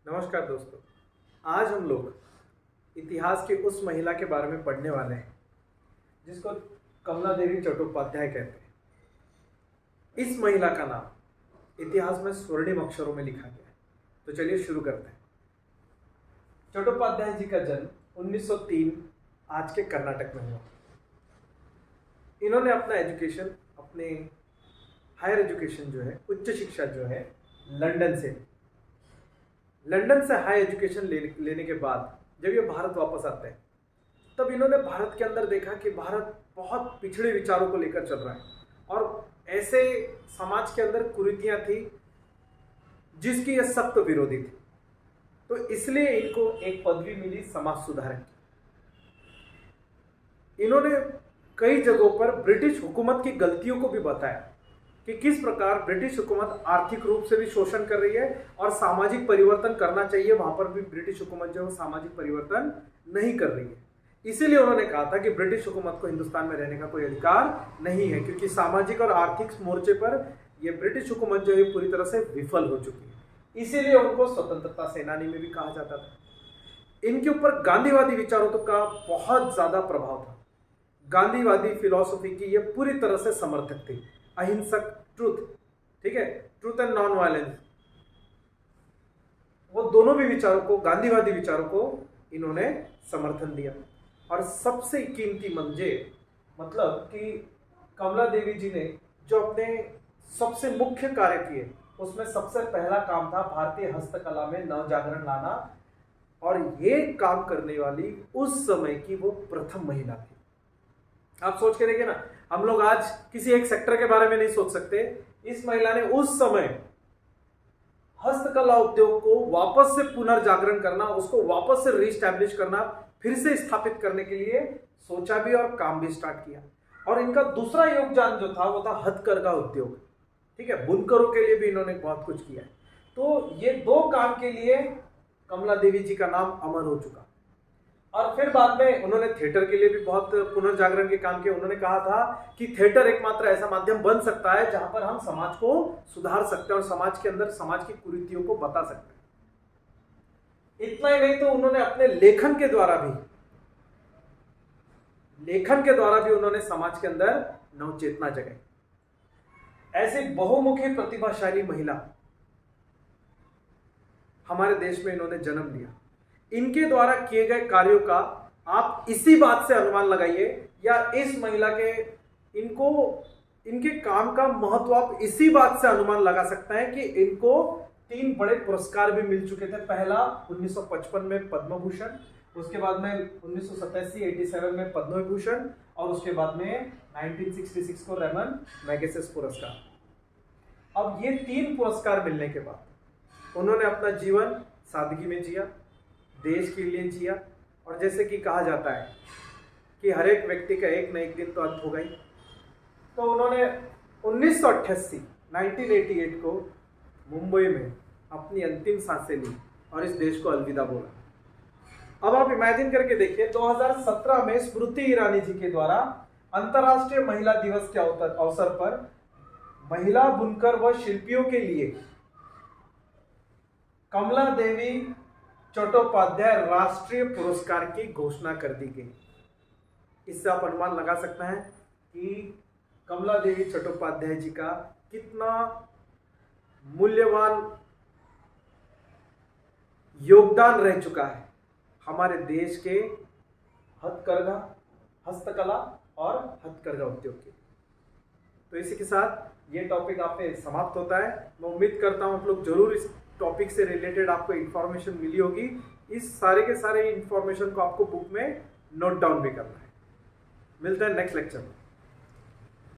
नमस्कार दोस्तों। आज हम लोग इतिहास की उस महिला के बारे में पढ़ने वाले हैं जिसको कमला देवी चट्टोपाध्याय कहते हैं। इस महिला का नाम इतिहास में स्वर्णिम अक्षरों में लिखा गया है। तो चलिए शुरू करते हैं। चट्टोपाध्याय जी का जन्म 1903 आज के कर्नाटक में हुआ। इन्होंने अपना एजुकेशन, अपने हायर एजुकेशन जो है, उच्च शिक्षा जो है, लंदन से हाई एजुकेशन लेने के बाद जब ये भारत वापस आते हैं तब इन्होंने भारत के अंदर देखा कि भारत बहुत पिछड़े विचारों को लेकर चल रहा है और ऐसे समाज के अंदर कुरीतियां थी जिसकी ये सख्त विरोधी थी। तो इसलिए इनको एक पदवी मिली समाज सुधारक की। इन्होंने कई जगहों पर ब्रिटिश हुकूमत की गलतियों को भी बताया कि किस प्रकार ब्रिटिश हुकूमत आर्थिक रूप से भी शोषण कर रही है और सामाजिक परिवर्तन करना चाहिए, वहां पर भी ब्रिटिश हुकूमत जो है सामाजिक परिवर्तन नहीं कर रही है। इसीलिए उन्होंने कहा था कि ब्रिटिश हुकूमत को हिंदुस्तान में रहने का कोई अधिकार नहीं है, क्योंकि सामाजिक और आर्थिक मोर्चे पर यह ब्रिटिश हुकूमत जो है पूरी तरह से विफल हो चुकी है। इसीलिए उनको स्वतंत्रता सेनानी में भी कहा जाता था। इनके ऊपर गांधीवादी विचारों का बहुत ज्यादा प्रभाव था। गांधीवादी फिलॉसफी की ये पूरी तरह से समर्थक थी। अहिंसक, ट्रुथ, ठीक है, ट्रुथ एंड नॉन वायलेंस, वो दोनों भी विचारों को, गांधीवादी विचारों को इन्होंने समर्थन दिया। और सबसे कीमती मतलब कि कमला देवी जी ने जो अपने सबसे मुख्य कार्य किए उसमें सबसे पहला काम था भारतीय हस्तकला में नवजागरण लाना, और ये काम करने वाली उस समय की वो प्रथम महिला थी। आप सोच के देखिए ना, हम लोग आज किसी एक सेक्टर के बारे में नहीं सोच सकते। इस महिला ने उस समय हस्तकला उद्योग को वापस से पुनर्जागरण करना, उसको वापस से रीस्टैब्लिश करना, फिर से स्थापित करने के लिए सोचा भी और काम भी स्टार्ट किया। और इनका दूसरा योगदान जो था वो था हथकरघा उद्योग, ठीक है, बुनकरों के लिए भी इन्होंने बहुत कुछ किया है। तो ये दो काम के लिए कमला देवी जी का नाम अमर हो चुका। और फिर बाद में उन्होंने थिएटर के लिए भी बहुत पुनर्जागरण के काम किए। उन्होंने कहा था कि थिएटर एकमात्र ऐसा माध्यम बन सकता है जहां पर हम समाज को सुधार सकते हैं और समाज के अंदर समाज की कुरीतियों को बता सकते हैं। इतना ही नहीं तो उन्होंने अपने लेखन के द्वारा भी उन्होंने समाज के अंदर नवचेतना जगाई। ऐसी बहुमुखी प्रतिभाशाली महिला हमारे देश में इन्होंने जन्म लिया। इनके द्वारा किए गए कार्यों का आप इसी बात से अनुमान लगाइए, या इस महिला के इनके काम का महत्व आप इसी बात से अनुमान लगा सकते हैं कि इनको 3 बड़े पुरस्कार भी मिल चुके थे। पहला 1955 में पद्म भूषण, उसके बाद में 1987 में पद्म विभूषण, और उसके बाद में 1966 को रेमन मैगसेसे पुरस्कार। अब ये 3 पुरस्कार मिलने के बाद उन्होंने अपना जीवन सादगी में जिया, देश के लिए जिया, और जैसे कि कहा जाता है कि हर एक व्यक्ति का एक न एक दिन तो अंत होगा ही। तो उन्होंने 1988 को मुंबई में अपनी अंतिम सांसें ली और इस देश को अलविदा बोला। अब आप इमेजिन करके देखिए, 2017 में स्मृति ईरानी जी के द्वारा अंतर्राष्ट्रीय महिला दिवस के अवसर पर महिला बुनकर व शिल्पियों के लिए कमला देवी चट्टोपाध्याय राष्ट्रीय पुरस्कार की घोषणा कर दी गई। इससे आप अनुमान लगा सकते हैं कि कमला देवी चट्टोपाध्याय जी का कितना मूल्यवान योगदान रह चुका है हमारे देश के हस्तकला और हथकरघा उद्योग के। तो इसी के साथ ये टॉपिक आप पे समाप्त होता है। मैं उम्मीद करता हूं आप लोग जरूर इस टॉपिक से रिलेटेड आपको इंफॉर्मेशन मिली होगी। इस सारे के सारे इंफॉर्मेशन को आपको बुक में नोट डाउन भी करना है। मिलते हैं नेक्स्ट लेक्चर में।